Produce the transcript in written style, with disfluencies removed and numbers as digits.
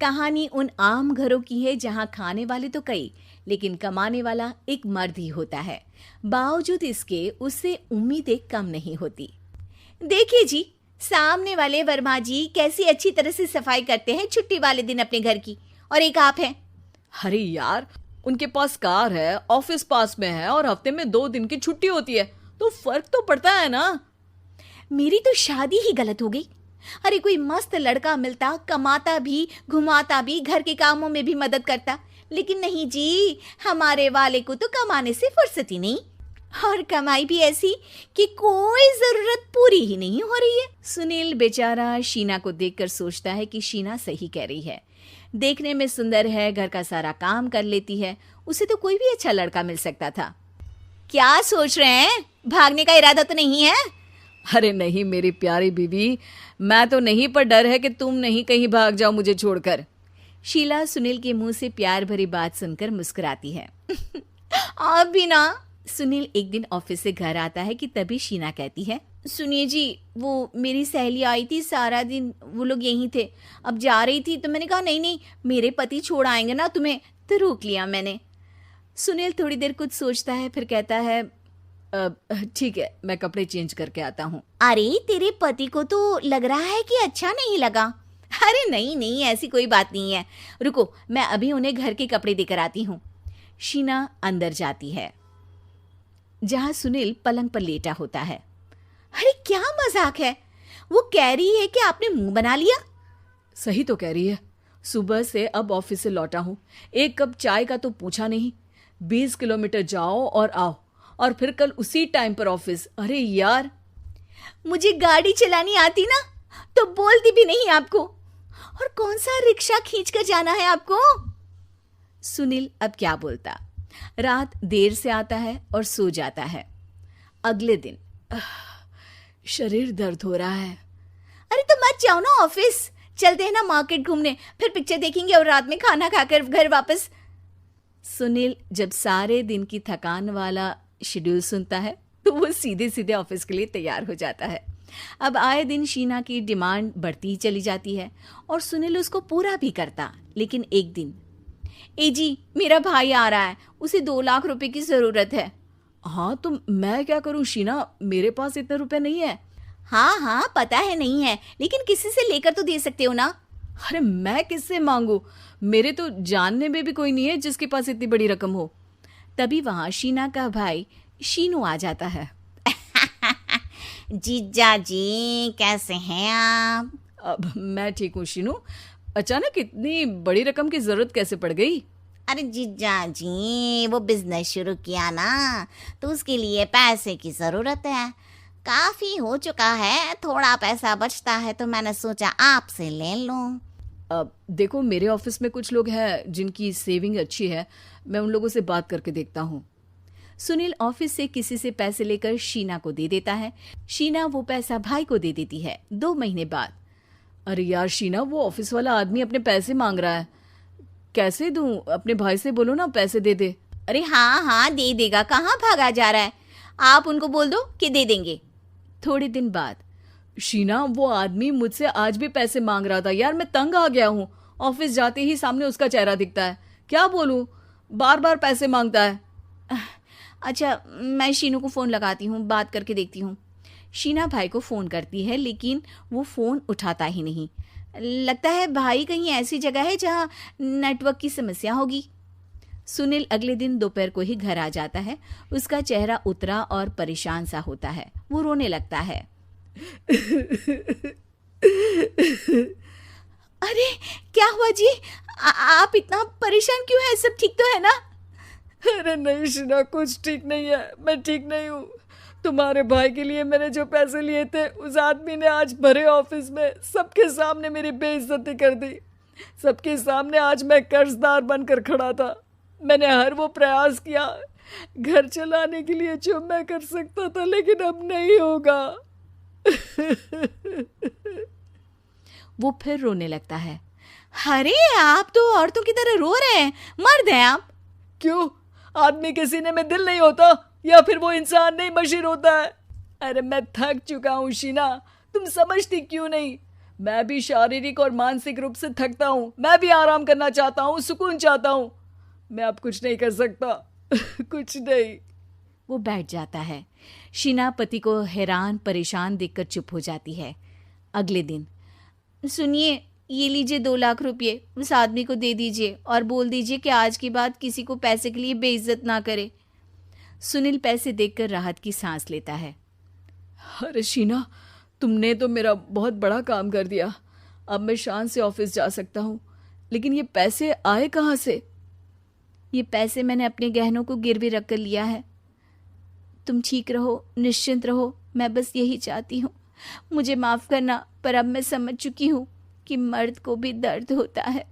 कहानी उन आम घरों की है जहां खाने वाले तो कई, लेकिन कमाने वाला एक मर्द ही होता है। बावजूद इसके उससे उम्मीदें कम नहीं होती। देखिए जी, सामने वाले वर्मा जी कैसी अच्छी तरह से सफाई करते हैं छुट्टी वाले दिन अपने घर की, और एक आप हैं। अरे यार, उनके पास कार है, ऑफिस पास में है और हफ्ते में 2 दिन की छुट्टी होती है, तो फर्क तो पड़ता है ना। मेरी तो शादी ही गलत हो गई। अरे कोई मस्त लड़का मिलता, कमाता भी, घुमाता भी, घर के कामों में भी मदद करता, लेकिन नहीं जी, हमारे वाले को तो कमाने से फुर्सत ही नहीं, और कमाई भी ऐसी कि कोई जरूरत पूरी ही नहीं हो रही है। सुनील बेचारा शीना को देखकर सोचता है कि शीना सही कह रही है। देखने में सुंदर है, घर का सारा काम कर लेती है, उसे तो कोई भी अच्छा लड़का मिल सकता था। क्या सोच रहे हैं? भागने का इरादा तो नहीं है? अरे नहीं मेरी प्यारी बीवी, मैं तो नहीं, पर डर है कि तुम नहीं कहीं भाग जाओ मुझे छोड़कर। शीला सुनील के मुंह से प्यार भरी बात सुनकर मुस्कुराती है। आप भी ना। सुनील एक दिन ऑफिस से घर आता है कि तभी शीना कहती है, सुनिए जी, वो मेरी सहेली आई थी, सारा दिन वो लोग यहीं थे, अब जा रही थी तो मैंने कहा नहीं नहीं, मेरे पति छोड़ आएंगे ना तुम्हें, तो रोक लिया मैंने। सुनील थोड़ी देर कुछ सोचता है, फिर कहता है, ठीक है, मैं कपड़े चेंज करके आता हूँ। अरे तेरे पति को तो लग रहा है कि अच्छा नहीं लगा। अरे नहीं नहीं, ऐसी कोई बात नहीं है, रुको मैं अभी उन्हें घर के कपड़े देकर आती हूँ। शीना अंदर जाती है जहां सुनील पलंग पर लेटा होता है। अरे क्या मजाक है, वो कह रही है कि आपने मुंह बना लिया। सही तो कह रही है, सुबह से अब ऑफिस से लौटा हूँ, एक कप चाय का तो पूछा नहीं, 20 किलोमीटर जाओ और आओ, और फिर कल उसी टाइम पर ऑफिस। अरे यार, मुझे गाड़ी चलानी आती ना तो बोलती भी नहीं आपको, और कौन सा रिक्शा खींच कर जाना है आपको। सुनील अब क्या बोलता। रात देर से आता है और सो जाता है। अगले दिन शरीर दर्द हो रहा है। अरे तो मत जाओ ना ऑफिस, चलते हैं ना मार्केट घूमने, फिर पिक्चर देखेंगे और रात में खाना खाकर घर वापस। सुनील जब सारे दिन की थकान वाला शेड्यूल सुनता है तो वो सीधे सीधे ऑफिस के लिए तैयार हो जाता है। अब आए दिन शीना की डिमांड बढ़ती ही चली जाती है और सुनील उसको पूरा भी करता, लेकिन एक दिन, ए जी मेरा भाई आ रहा है, उसे 2 लाख रुपए की जरूरत है। हाँ तो मैं क्या करूं शीना, मेरे पास इतने रुपए नहीं है। हाँ हाँ पता है नहीं है, लेकिन किसी से लेकर तो दे सकते हो ना। अरे मैं किससे मांगू, मेरे तो जानने में भी कोई नहीं है जिसके पास इतनी बड़ी रकम हो। तभी वहां शीना का भाई शीनू आ जाता है। जीजा जी कैसे हैं आप? अब मैं ठीक हूँ शीनू, अचानक इतनी बड़ी रकम की जरूरत कैसे पड़ गई? अरे जीजा जी, वो बिजनेस शुरू किया ना, तो उसके लिए पैसे की जरूरत है, काफी हो चुका है, थोड़ा पैसा बचता है तो मैंने सोचा आपसे ले लूं। अब देखो, मेरे ऑफिस में कुछ लोग हैं जिनकी सेविंग अच्छी है, मैं उन लोगों से बात करके देखता हूँ। सुनील ऑफिस से किसी से पैसे लेकर शीना को दे देता है। शीना वो पैसा भाई को दे देती है। 2 महीने बाद, अरे यार शीना, वो ऑफिस वाला आदमी अपने पैसे मांग रहा है, कैसे दूं? अपने भाई से बोलो ना पैसे दे दे। अरे हाँ हाँ दे देगा, कहाँ भागा जा रहा है, आप उनको बोल दो कि दे देंगे। थोड़े दिन बाद, शीना, वो आदमी मुझसे आज भी पैसे मांग रहा था यार, मैं तंग आ गया हूँ, ऑफिस जाते ही सामने उसका चेहरा दिखता है, क्या बोलूं, बार बार पैसे मांगता है। अच्छा मैं शीनू को फ़ोन लगाती हूँ, बात करके देखती हूँ। शीना भाई को फ़ोन करती है, लेकिन वो फ़ोन उठाता ही नहीं। लगता है भाई कहीं ऐसी जगह है जहाँ नेटवर्क की समस्या होगी। सुनील अगले दिन दोपहर को ही घर आ जाता है। उसका चेहरा उतरा और परेशान सा होता है, वो रोने लगता है। अरे क्या हुआ जी, आप इतना परेशान क्यों हैं? सब ठीक तो है ना? अरे नहीं शीना, कुछ ठीक नहीं है, मैं ठीक नहीं हूँ। तुम्हारे भाई के लिए मैंने जो पैसे लिए थे, उस आदमी ने आज भरे ऑफिस में सबके सामने मेरी बेइज्जती कर दी। सबके सामने आज मैं कर्जदार बनकर खड़ा था। मैंने हर वो प्रयास किया घर चलाने के लिए जो मैं कर सकता था, लेकिन अब नहीं होगा। वो फिर रोने लगता है। अरे आप तो औरतों की तरह रो रहे हैं, मर्द हैं आप। क्यों, आदमी के सीने में दिल नहीं होता, या फिर वो इंसान नहीं मशीन होता है? अरे मैं थक चुका हूँ शीना, तुम समझती क्यों नहीं? मैं भी शारीरिक और मानसिक रूप से थकता हूँ, मैं भी आराम करना चाहता हूँ, सुकून चाहता हूँ। मैं अब कुछ नहीं कर सकता। कुछ नहीं। वो बैठ जाता है। शीना पति को हैरान परेशान देखकर चुप हो जाती है। अगले दिन, सुनिए, ये लीजिए 2 लाख रुपये, उस आदमी को दे दीजिए और बोल दीजिए कि आज के बाद किसी को पैसे के लिए बेइज्जत ना करे। सुनील पैसे देखकर राहत की सांस लेता है। अरे शीना, तुमने तो मेरा बहुत बड़ा काम कर दिया। अब मैं शान से ऑफिस जा सकता हूँ। लेकिन ये पैसे आए कहाँ से? ये पैसे मैंने अपने गहनों को गिरवी रख कर लिया है। तुम ठीक रहो, निश्चिंत रहो, मैं बस यही चाहती हूँ। मुझे माफ़ करना, पर अब मैं समझ चुकी हूँ कि मर्द को भी दर्द होता है।